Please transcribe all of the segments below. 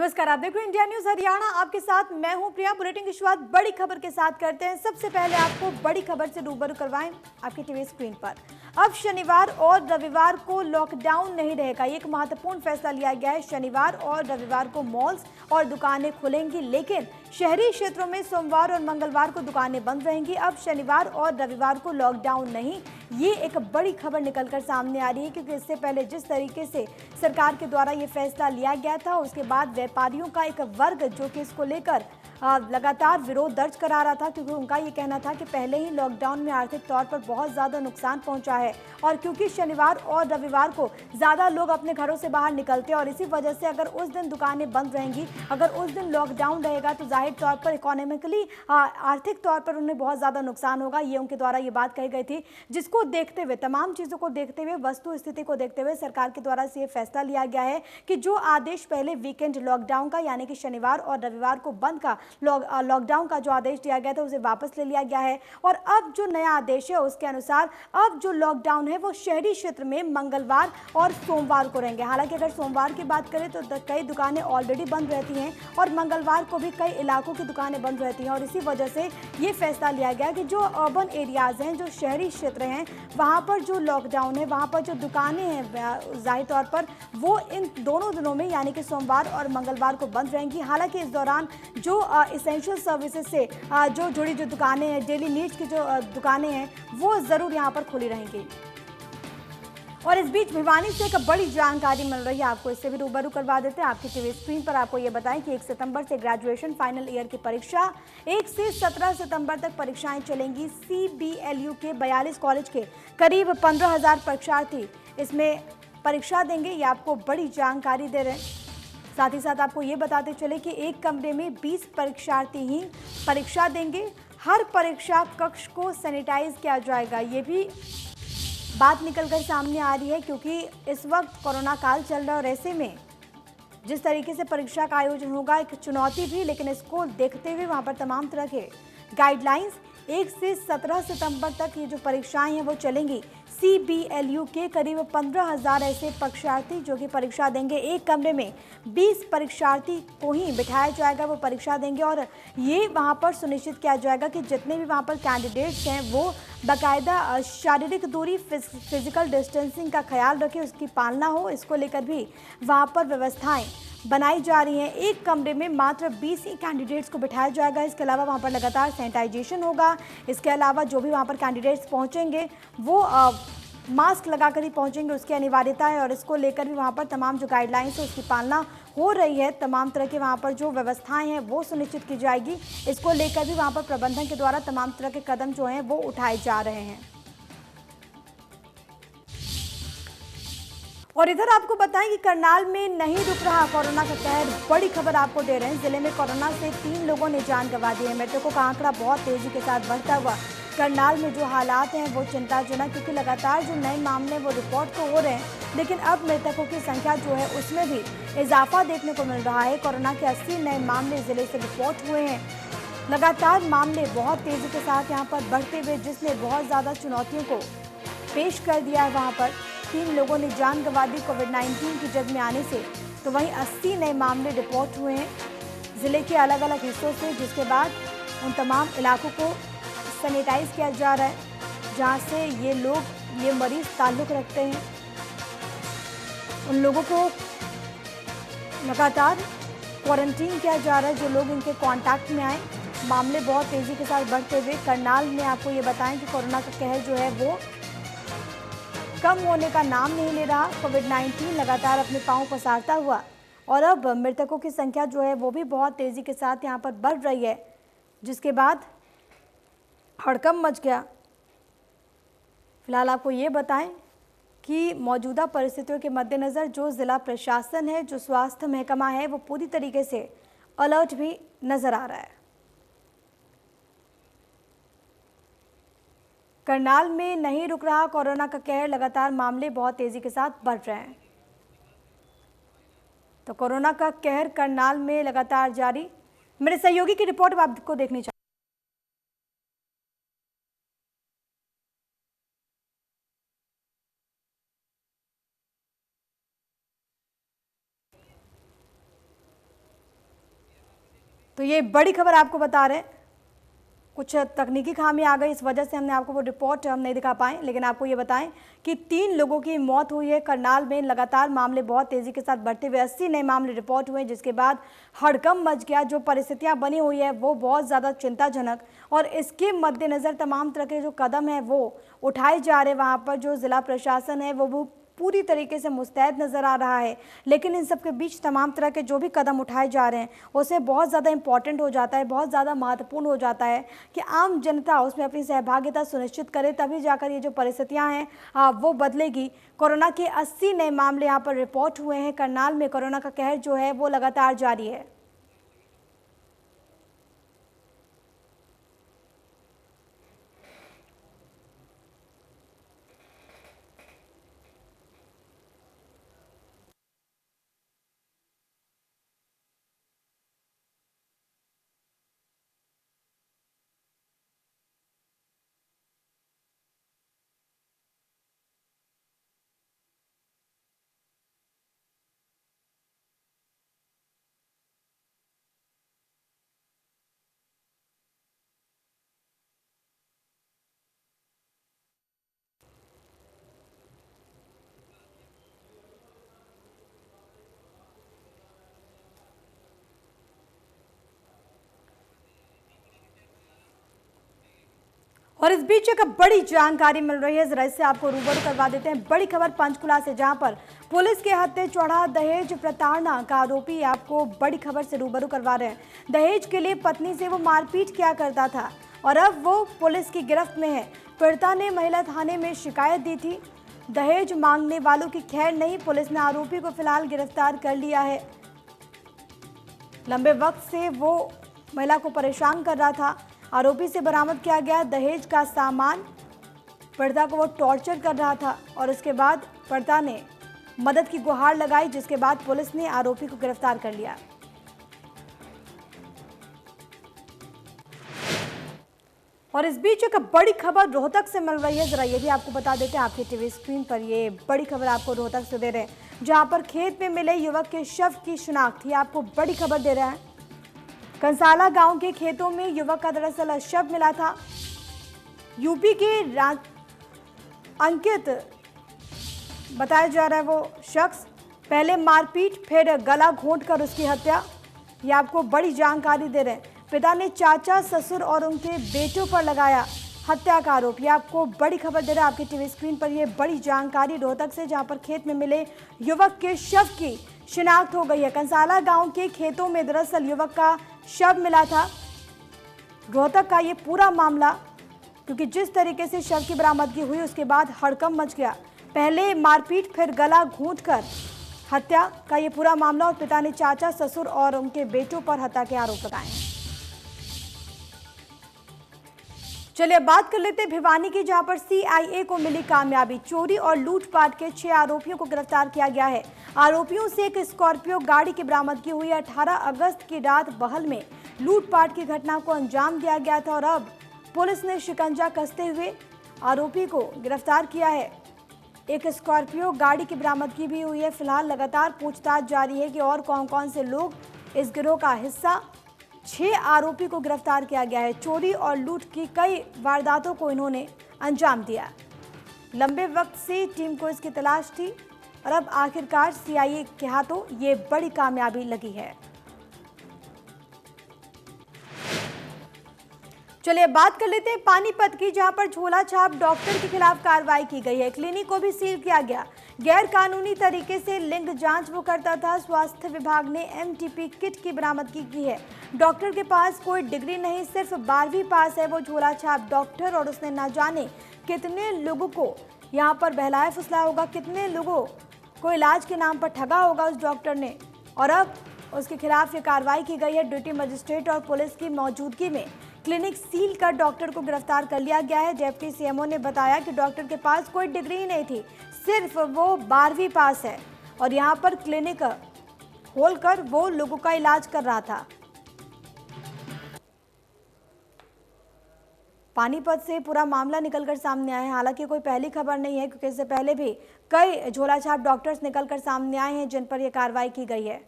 नमस्कार, आप देख रहे हैं इंडिया न्यूज हरियाणा। आपके साथ मैं हूं प्रिया। बुलेटिन की शुरुआत बड़ी खबर के साथ करते हैं। सबसे पहले आपको बड़ी खबर से रूबरू करवाएं आपकी टीवी स्क्रीन पर। अब शनिवार और रविवार को लॉकडाउन नहीं रहेगा। एक महत्वपूर्ण फैसला लिया गया है। शनिवार और रविवार को मॉल्स और दुकानें खुलेंगी, लेकिन शहरी क्षेत्रों में सोमवार और मंगलवार को दुकानें बंद रहेंगी। अब शनिवार और रविवार को लॉकडाउन नहीं, ये एक बड़ी खबर निकलकर सामने आ रही है, क्योंकि इससे पहले जिस तरीके से सरकार के द्वारा ये फैसला लिया गया था, उसके बाद व्यापारियों का एक वर्ग जो कि इसको लेकर लगातार विरोध दर्ज करा रहा था, क्योंकि उनका ये कहना था कि पहले ही लॉकडाउन में आर्थिक तौर पर बहुत ज़्यादा नुकसान पहुंचा है, और क्योंकि शनिवार और रविवार को ज़्यादा लोग अपने घरों से बाहर निकलते हैं, और इसी वजह से अगर उस दिन दुकानें बंद रहेंगी, अगर उस दिन लॉकडाउन रहेगा, तो जाहिर तौर पर इकोनॉमिकली आर्थिक तौर पर उन्हें बहुत ज़्यादा नुकसान होगा। ये उनके द्वारा ये बात कही गई थी, जिसको देखते हुए, तमाम चीज़ों को देखते हुए, वस्तु स्थिति को देखते हुए सरकार के द्वारा से ये फैसला लिया गया है कि जो आदेश पहले वीकेंड लॉकडाउन का, यानी कि शनिवार और रविवार को बंद का लॉकडाउन का जो आदेश दिया गया था, उसे वापस ले लिया गया है। और अब जो नया आदेश है उसके अनुसार अब जो लॉकडाउन है वो शहरी क्षेत्र में मंगलवार और सोमवार को रहेंगे। हालांकि अगर सोमवार की बात करें तो कई दुकानें ऑलरेडी बंद रहती हैं, और मंगलवार को भी कई इलाकों की दुकानें बंद रहती हैं, और इसी वजह से ये फैसला लिया गया कि जो अर्बन एरियाज हैं, जो शहरी क्षेत्र हैं, वहाँ पर जो लॉकडाउन है, वहाँ पर जो दुकानें हैं, जाहिर तौर पर वो इन दोनों दिनों में, यानी कि सोमवार और मंगलवार को बंद रहेंगी। हालांकि इस दौरान जो इसेंशियल सर्विसेज से जो जुड़ी जो दुकानें हैं, डेली नीड्स की जो दुकानें हैं, वो ज़रूर यहाँ पर खुली रहेंगी। और इस बीच भिवानी से एक बड़ी जानकारी मिल रही है, आपको इससे भी रूबरू करवा देते हैं आपकी टीवी स्क्रीन पर। आपको ये बताएं कि 1 सितंबर से ग्रेजुएशन फाइनल ईयर की परीक्षा, 1 से 17 सितंबर तक परीक्षाएं चलेंगी। CBLU के 42 कॉलेज के करीब 15,000 परीक्षार्थी इसमें परीक्षा देंगे। ये आपको बड़ी जानकारी दे रहे हैं। साथ ही साथ आपको ये बताते चले कि एक कमरे में 20 परीक्षार्थी ही परीक्षा देंगे। हर परीक्षा कक्ष को सैनिटाइज किया जाएगा। ये भी बात निकलकर सामने आ रही है, क्योंकि इस वक्त कोरोना काल चल रहा है, और ऐसे में जिस तरीके से परीक्षा का आयोजन होगा एक चुनौती भी, लेकिन इसको देखते हुए वहाँ पर तमाम तरह के गाइडलाइंस 1 से 17 सितंबर तक ये जो परीक्षाएं हैं वो चलेंगी। CBLU के करीब 15,000 ऐसे परीक्षार्थी जो कि परीक्षा देंगे। एक कमरे में 20 परीक्षार्थी को ही बिठाया जाएगा, वो परीक्षा देंगे, और ये वहाँ पर सुनिश्चित किया जाएगा कि जितने भी वहाँ पर कैंडिडेट्स हैं वो बाकायदा शारीरिक दूरी, फिजिकल डिस्टेंसिंग का ख्याल रखें, उसकी पालना हो। इसको लेकर भी वहाँ पर व्यवस्थाएं बनाई जा रही हैं। एक कमरे में मात्र 20 ही कैंडिडेट्स को बिठाया जाएगा। इसके अलावा वहाँ पर लगातार सैनिटाइजेशन होगा। इसके अलावा जो भी वहाँ पर कैंडिडेट्स पहुँचेंगे वो मास्क लगाकर ही पहुँचेंगे, उसकी अनिवार्यता है, और इसको लेकर भी वहाँ पर तमाम जो गाइडलाइंस है उसकी पालना हो रही है। तमाम तरह के वहाँ पर जो व्यवस्थाएं हैं वो सुनिश्चित की जाएगी। इसको लेकर भी वहाँ पर प्रबंधन के द्वारा तमाम तरह के कदम जो हैं वो उठाए जा रहे हैं। और इधर आपको बताएं कि करनाल में नहीं रुक रहा कोरोना का कहर। बड़ी खबर आपको दे रहे हैं। जिले में कोरोना से 3 लोगों ने जान गंवा दी है। मृतकों का आंकड़ा बहुत तेजी के साथ बढ़ता हुआ करनाल में जो हालात हैं वो चिंताजनक, क्योंकि लगातार जो नए मामले वो रिपोर्ट तो हो रहे हैं, लेकिन अब मृतकों की संख्या जो है उसमें भी इजाफा देखने को मिल रहा है। कोरोना के 80 नए मामले जिले से रिपोर्ट हुए हैं। लगातार मामले बहुत तेजी के साथ यहाँ पर बढ़ते हुए, जिसने बहुत ज़्यादा चुनौतियों को पेश कर दिया है। वहाँ पर 3 लोगों ने जान गंवा दी कोविड-19 की जद में आने से, तो वहीं 80 नए मामले रिपोर्ट हुए हैं ज़िले के अलग अलग हिस्सों से, जिसके बाद उन तमाम इलाकों को सैनिटाइज किया जा रहा है जहाँ से ये मरीज ताल्लुक़ रखते हैं। उन लोगों को लगातार क्वारंटीन किया जा रहा है जो लोग इनके कांटेक्ट में आए। मामले बहुत तेज़ी के साथ बढ़ते हुए करनाल में आपको ये बताएं कि कोरोना का कहर जो है वो कम होने का नाम नहीं ले रहा। कोविड-19 लगातार अपने पांव पसारता हुआ, और अब मृतकों की संख्या जो है वो भी बहुत तेज़ी के साथ यहाँ पर बढ़ रही है, जिसके बाद हड़कंप मच गया। फिलहाल आपको ये बताएं कि मौजूदा परिस्थितियों के मद्देनज़र जो ज़िला प्रशासन है, जो स्वास्थ्य महकमा है, वो पूरी तरीके से अलर्ट भी नज़र आ रहा है। करनाल में नहीं रुक रहा कोरोना का कहर। लगातार मामले बहुत तेज़ी के साथ बढ़ रहे हैं। तो कोरोना का कहर करनाल में लगातार जारी। मेरे सहयोगी की रिपोर्ट आपको देखनी चाहिए। तो ये बड़ी खबर आपको बता रहे हैं, कुछ तकनीकी खामी आ गई, इस वजह से हमने आपको वो रिपोर्ट हम नहीं दिखा पाए। लेकिन आपको ये बताएं कि 3 लोगों की मौत हुई है करनाल में। लगातार मामले बहुत तेज़ी के साथ बढ़ते हुए 80 नए मामले रिपोर्ट हुए, जिसके बाद हड़कंप मच गया। जो परिस्थितियां बनी हुई है वो बहुत ज़्यादा चिंताजनक, और इसके मद्देनज़र तमाम तरह के जो कदम हैं वो उठाए जा रहे हैं। वहाँ पर जो ज़िला प्रशासन है वो पूरी तरीके से मुस्तैद नज़र आ रहा है। लेकिन इन सब के बीच तमाम तरह के जो भी कदम उठाए जा रहे हैं उससे बहुत ज़्यादा इम्पॉर्टेंट हो जाता है, बहुत ज़्यादा महत्वपूर्ण हो जाता है कि आम जनता उसमें अपनी सहभागिता सुनिश्चित करे, तभी जाकर ये जो परिस्थितियां हैं वो बदलेगी। कोरोना के 80 नए मामले यहाँ पर रिपोर्ट हुए हैं। करनाल में कोरोना का कहर जो है वो लगातार जारी है। और इस बीच एक बड़ी जानकारी मिल रही है, जरा इससे आपको रूबरू करवा देते हैं। बड़ी खबर पंचकुला से, जहां पर पुलिस के हत्थे चढ़ा दहेज प्रताड़ना का आरोपी। आपको बड़ी खबर से रूबरू करवा रहे हैं। दहेज के लिए पत्नी से वो मारपीट किया करता था और अब वो पुलिस की गिरफ्त में है। पीड़िता ने महिला थाने में शिकायत दी थी। दहेज मांगने वालों की खैर नहीं, पुलिस ने आरोपी को फिलहाल गिरफ्तार कर लिया है। लंबे वक्त से वो महिला को परेशान कर रहा था। आरोपी से बरामद किया गया दहेज का सामान। पीड़िता को वो टॉर्चर कर रहा था और इसके बाद पीड़िता ने मदद की गुहार लगाई, जिसके बाद पुलिस ने आरोपी को गिरफ्तार कर लिया। और इस बीच एक बड़ी खबर रोहतक से मिल रही है, जरा ये भी आपको बता देते हैं। आपकी टीवी स्क्रीन पर ये बड़ी खबर आपको रोहतक से दे रहे हैं, जहां पर खेत में मिले युवक के शव की शिनाख्त। ये आपको बड़ी खबर दे रहा है। कंसाला गांव के खेतों में युवक का दरअसल शव मिला था। यूपी के अंकित बताया जा रहा है वो शख्स। पहले मारपीट, फिर गला घोंटकर उसकी हत्या। ये आपको बड़ी जानकारी दे रहे हैं। पिता ने चाचा, ससुर और उनके बेटों पर लगाया हत्या का आरोप। ये आपको बड़ी खबर दे रहा है आपकी टीवी स्क्रीन पर। ये बड़ी जानकारी रोहतक से, जहां पर खेत में मिले युवक के शव की शिनाख्त हो गई है। कंसाला गांव के खेतों में दरअसल युवक का शव मिला था। रोहतक का ये पूरा मामला, क्योंकि जिस तरीके से शव की बरामदगी हुई उसके बाद हड़कंप मच गया। पहले मारपीट, फिर गला घोंटकर हत्या का ये पूरा मामला, और पिता ने चाचा, ससुर और उनके बेटों पर हत्या के आरोप लगाए हैं। चलिए अब बात कर लेते हैं भिवानी की, जहां पर सीआईए को मिली कामयाबी। चोरी और लूटपाट के 6 आरोपियों को गिरफ्तार किया गया है। आरोपियों से एक स्कॉर्पियो गाड़ी की बरामदगी हुई। 18 अगस्त की रात बहल में लूटपाट की घटना को अंजाम दिया गया था और अब पुलिस ने शिकंजा कसते हुए आरोपी को गिरफ्तार किया है। एक स्कॉर्पियो गाड़ी की बरामदगी भी हुई है। फिलहाल लगातार पूछताछ जारी है कि और कौन कौन से लोग इस गिरोह का हिस्सा। 6 आरोपी को गिरफ्तार किया गया है। चोरी और लूट की कई वारदातों को इन्होंने अंजाम दिया। लंबे वक्त से टीम को इसकी तलाश थी और अब आखिरकार सीआईए के हाथों ये बड़ी कामयाबी लगी है। चलिए बात कर लेते हैं पानीपत की, जहां पर झोला छाप डॉक्टर के खिलाफ कार्रवाई की गई है। क्लिनिक को भी सील किया गया। गैर कानूनी तरीके से लिंग जांच वो करता था। स्वास्थ्य विभाग ने एमटीपी किट की बरामदगी की है। डॉक्टर के पास कोई डिग्री नहीं, सिर्फ 12वीं पास है वो झोला छाप डॉक्टर, और उसने ना जाने कितने लोगों को यहाँ पर बहलाया फुसलाया होगा, कितने लोगों को इलाज के नाम पर ठगा होगा उस डॉक्टर ने, और अब उसके खिलाफ ये कार्रवाई की गई है। ड्यूटी मजिस्ट्रेट और पुलिस की मौजूदगी में क्लिनिक सील कर डॉक्टर को गिरफ्तार कर लिया गया है। जबकि सीएमओ ने बताया कि डॉक्टर के पास कोई डिग्री ही नहीं थी, सिर्फ वो 12वीं पास है और यहाँ पर क्लिनिक खोलकर वो लोगों का इलाज कर रहा था। पानीपत से पूरा मामला निकलकर सामने आया है। हालांकि कोई पहली खबर नहीं है, क्योंकि इससे पहले भी कई झोलाछाप डॉक्टर्स निकलकर सामने आए हैं जिन पर यह कार्रवाई की गई है।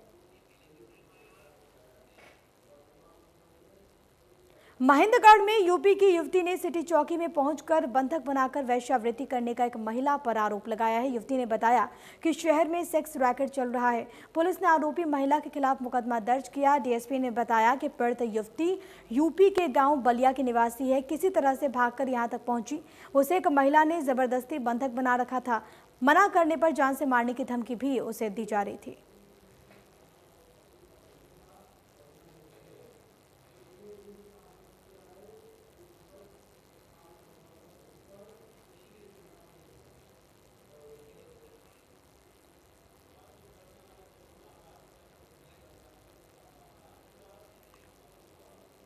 महेंद्रगढ़ में यूपी की युवती ने सिटी चौकी में पहुंचकर बंधक बनाकर वेश्यावृत्ति करने का एक महिला पर आरोप लगाया है। युवती ने बताया कि शहर में सेक्स रैकेट चल रहा है। पुलिस ने आरोपी महिला के खिलाफ मुकदमा दर्ज किया। डीएसपी ने बताया कि पीड़ित युवती यूपी के गांव बलिया की निवासी है। किसी तरह से भागकर यहां तक पहुंची। उसे एक महिला ने जबरदस्ती बंधक बना रखा था। मना करने पर जान से मारने की धमकी भी उसे दी जा रही थी।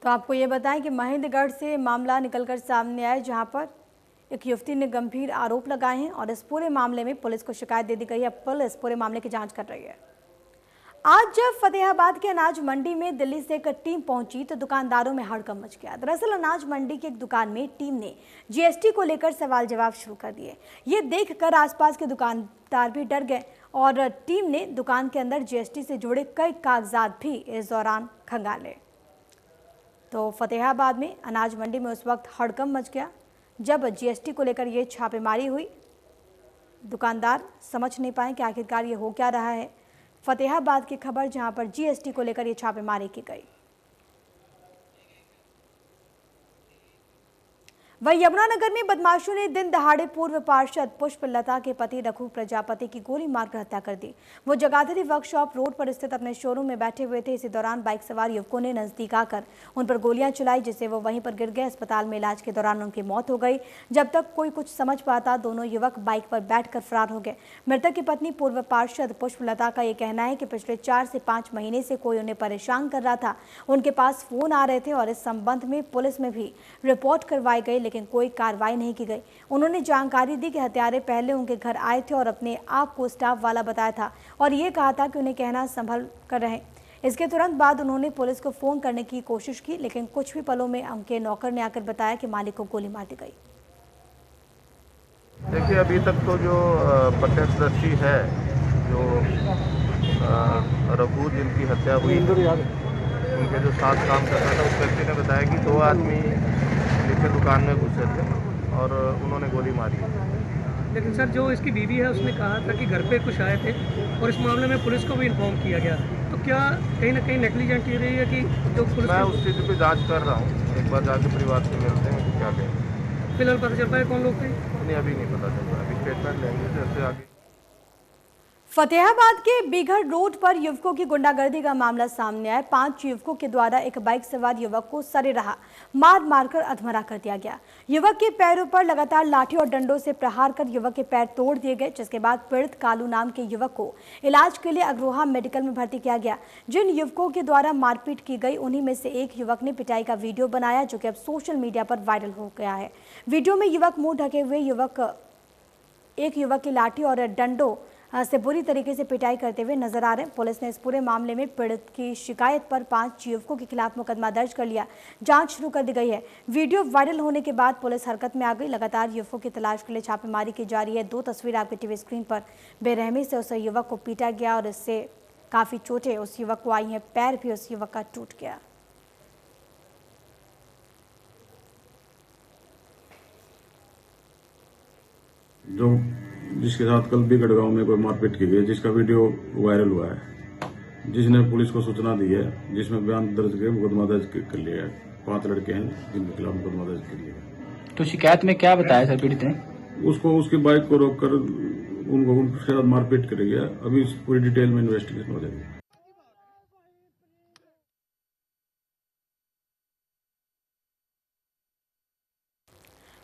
तो आपको ये बताएं कि महेंद्रगढ़ से मामला निकलकर सामने आया, जहां पर एक युवती ने गंभीर आरोप लगाए हैं और इस पूरे मामले में पुलिस को शिकायत दे दी गई है। पुलिस पूरे मामले की जांच कर रही है। आज जब फतेहाबाद के अनाज मंडी में दिल्ली से एक टीम पहुंची तो दुकानदारों में हड़कंप मच गया। दरअसल अनाज मंडी की एक दुकान में टीम ने जीएसटी को लेकर सवाल जवाब शुरू कर दिए। ये देखकर आसपास के दुकानदार भी डर गए और टीम ने दुकान के अंदर जीएसटी से जुड़े कई कागजात भी इस दौरान खंगाले। तो फतेहाबाद में अनाज मंडी में उस वक्त हड़कंप मच गया जब जीएसटी को लेकर ये छापेमारी हुई। दुकानदार समझ नहीं पाए कि आखिरकार ये हो क्या रहा है। फतेहाबाद की खबर, जहां पर जीएसटी को लेकर ये छापेमारी की गई। वहीं यमुनानगर में बदमाशों ने दिन दहाड़े पूर्व पार्षद पुष्पलता के पति रघु प्रजापति की गोली मारकर हत्या कर दी। वो जगाधरी वर्कशॉप रोड पर स्थित अपने शोरूम में बैठे हुए थे। इसी दौरान बाइक सवार युवकों ने नजदीक आकर उन पर गोलियां चलाई, जिससे वो वहीं पर गिर गए। अस्पताल में इलाज के दौरान उनकी मौत हो गई। जब तक कोई कुछ समझ पाता, दोनों युवक बाइक पर बैठकर फरार हो गए। मृतक की पत्नी पूर्व पार्षद पुष्पलता का ये कहना है कि पिछले 4 से 5 महीने से कोई उन्हें परेशान कर रहा था। उनके पास फोन आ रहे थे और इस संबंध में पुलिस में भी रिपोर्ट करवाई गई, लेकिन कोई कार्रवाई नहीं की गई। उन्होंने जानकारी दी कि हत्यारे पहले उनके घर आए थे और अपने आप को स्टाफ वाला बताया था और ये कहा था कि उन्हें कहना संभल कर रहें। इसके तुरंत बाद उन्होंने पुलिस को फोन करने की कोशिश की, लेकिन कुछ भी पलों में उनके नौकर ने आकर बताया कि मालिक को गोली मार दी गई। देखिए, अभी तक तो जो प्रत्यक्षदर्शी है, जो रघु जिनकी हत्या हुई, उनके जो साथ काम कर रहा था, उस व्यक्ति ने बताया कि 2 आदमी नीचे दुकान में घुसे थे और उन्होंने गोली मारी। लेकिन सर, जो इसकी बीवी है उसने कहा था कि घर पे कुछ आए थे और इस मामले में पुलिस को भी इन्फॉर्म किया गया। तो क्या कहीं ना कहीं नेग्लिजेंट ये रही है कि जो पुलिस? मैं उस चीज़ पे जांच कर रहा हूँ। एक बार जाके परिवार से मिलते हैं तो क्या कहें। फिलहाल पता चल पाया कौन लोग थे? नहीं, अभी नहीं पता चल रहा। अभी स्टेटमेंट लेंगे जैसे आगे। फतेहाबाद के बीघड़ रोड पर युवकों की गुंडागर्दी का मामला सामने आया। 5 युवकों के द्वारा एक बाइक सवार युवक को सरेराह मारकर अधमरा कर दिया गया। युवक के पैरों पर लगातार लाठी और डंडों से प्रहार कर युवक के पैर तोड़ दिए गए, जिसके बाद पीड़ित कालू नाम के युवक को इलाज के लिए अग्रोहा मेडिकल में भर्ती किया गया। जिन युवकों के द्वारा मारपीट की गई उन्हीं में से एक युवक ने पिटाई का वीडियो बनाया, जो कि अब सोशल मीडिया पर वायरल हो गया है। वीडियो में युवक मुंह ढके हुए एक युवक की लाठी और डंडों से बुरी तरीके से पिटाई करते हुए नजर आ रहे हैं। पुलिस ने इस पूरे मामले में पीड़ित की शिकायत पर 5 युवकों के खिलाफ मुकदमा दर्ज कर लिया। जांच शुरू कर दी गई है। वीडियो वायरल होने के बाद पुलिस हरकत में आ गई। लगातार युवकों की तलाश के लिए छापेमारी की जा रही है। 2 तस्वीर आपके टीवी स्क्रीन पर। बेरहमी से उस युवक को पीटा गया और इससे काफी चोटें उस युवक को आई हैं। पैर भी उस युवक का टूट गया। जो जिसके साथ कल बिगड़ गांव में कोई मारपीट की गई, जिसका वीडियो वायरल हुआ है, जिसने पुलिस को सूचना दी है, जिसमें बयान दर्ज कर मुकदमा दर्ज कर लिया है। 5 लड़के हैं जिनके खिलाफ मुकदमा दर्ज कर लिया है। तो शिकायत में क्या बताया सर पीड़ित ने? उसको उसकी बाइक को रोककर उनके साथ मारपीट करी है। अभी पूरी डिटेल में इन्वेस्टिगेशन हो जाएगी।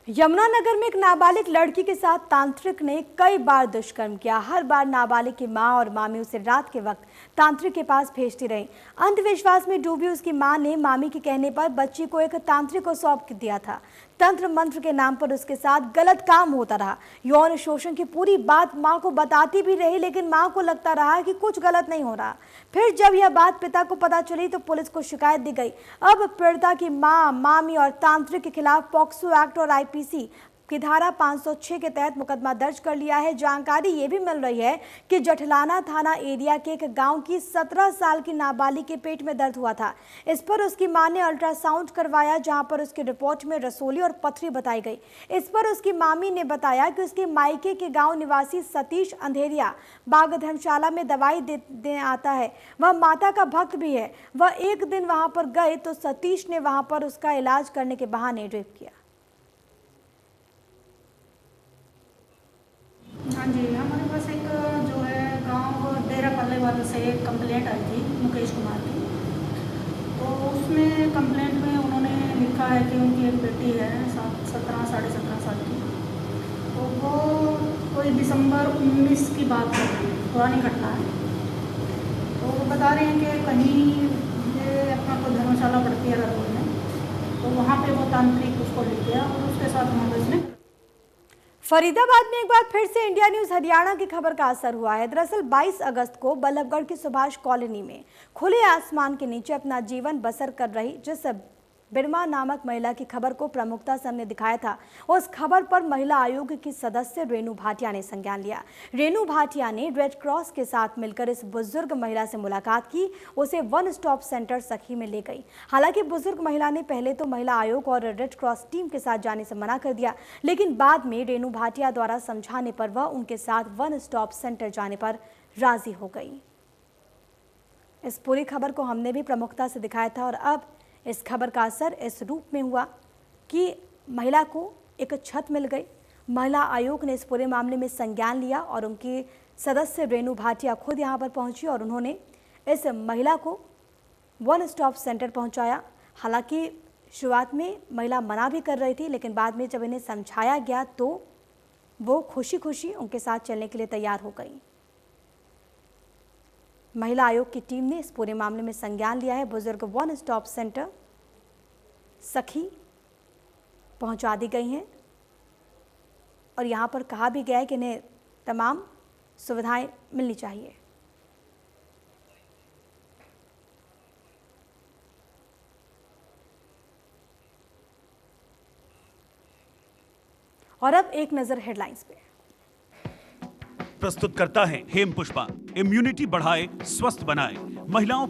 यमुनानगर में एक नाबालिग लड़की के साथ तांत्रिक ने कई बार दुष्कर्म किया। हर बार नाबालिग की मां और मामी उसे रात के वक्त तांत्रिक के पास भेजती रही। अंधविश्वास में डूबी उसकी मां ने मामी के कहने पर बच्ची को एक तांत्रिक को सौंप दिया था। तंत्र मंत्र के नाम पर उसके साथ गलत काम होता रहा। यौन शोषण की पूरी बात मां को बताती भी रही, लेकिन मां को लगता रहा कि कुछ गलत नहीं हो रहा। फिर जब यह बात पिता को पता चली तो पुलिस को शिकायत दी गई। अब पीड़िता की मां, मामी और तांत्रिक के खिलाफ पॉक्सो एक्ट और आईपीसी की धारा 506 के तहत मुकदमा दर्ज कर लिया है। जानकारी ये भी मिल रही है कि जठलाना थाना एरिया के एक गांव की 17 साल की नाबालिग के पेट में दर्द हुआ था। इस पर उसकी मां ने अल्ट्रासाउंड करवाया, जहां पर उसकी रिपोर्ट में रसोली और पथरी बताई गई। इस पर उसकी मामी ने बताया कि उसके मायके के गांव निवासी सतीश अंधेरिया बाग धर्मशाला में दवाई देने आता है। वह माता का भक्त भी है। वह एक दिन वहां पर गए तो सतीश ने वहां पर उसका इलाज करने के बहाने रेप किया। हाँ जी, हमारे पास एक जो है गांव डेरा पल्ले वालों से एक कंप्लेंट आई थी मुकेश कुमार की। तो उसमें कंप्लेंट में उन्होंने लिखा है कि उनकी एक बेटी है 17 साढ़े 17 साल की। तो वो कोई दिसंबर 19 की बात कर रही है, पुरानी घटना है। तो वो बता रहे हैं कि कहीं ये अपना को धर्मशाला पड़ती है रतौर में, तो वहाँ पे वो तांत्रिक उसको ले गया और उसके साथ मंगल ने। फरीदाबाद में एक बार फिर से इंडिया न्यूज हरियाणा की खबर का असर हुआ है। दरअसल 22 अगस्त को बल्लभगढ़ की सुभाष कॉलोनी में खुले आसमान के नीचे अपना जीवन बसर कर रही जिस बिरमा नामक महिला की खबर को प्रमुखता से हमने दिखाया था, उस खबर पर महिला आयोग की सदस्य रेणु भाटिया ने संज्ञान लिया। रेणु भाटिया ने रेड क्रॉस के साथ मिलकर इस बुजुर्ग महिला से मुलाकात की, उसे वन स्टॉप सेंटर सखी में ले गई। हालांकि बुजुर्ग महिला ने पहले तो महिला आयोग और रेड क्रॉस टीम के साथ जाने से मना कर दिया, लेकिन बाद में रेणु भाटिया द्वारा समझाने पर वह उनके साथ वन स्टॉप सेंटर जाने पर राजी हो गई। इस पूरी खबर को हमने भी प्रमुखता से दिखाया था और अब इस खबर का असर इस रूप में हुआ कि महिला को एक छत मिल गई। महिला आयोग ने इस पूरे मामले में संज्ञान लिया और उनकी सदस्य रेणु भाटिया खुद यहां पर पहुंची और उन्होंने इस महिला को वन स्टॉप सेंटर पहुंचाया। हालांकि शुरुआत में महिला मना भी कर रही थी, लेकिन बाद में जब इन्हें समझाया गया तो वो खुशी खुशी उनके साथ चलने के लिए तैयार हो गई। महिला आयोग की टीम ने इस पूरे मामले में संज्ञान लिया है। बुजुर्ग वन स्टॉप सेंटर सखी पहुंचा दी गई हैं और यहां पर कहा भी गया है कि इन्हें तमाम सुविधाएं मिलनी चाहिए। और अब एक नजर हेडलाइंस पे। प्रस्तुत करता है हेम पुष्पा। इम्यूनिटी बढ़ाए, स्वस्थ बनाए, महिलाओं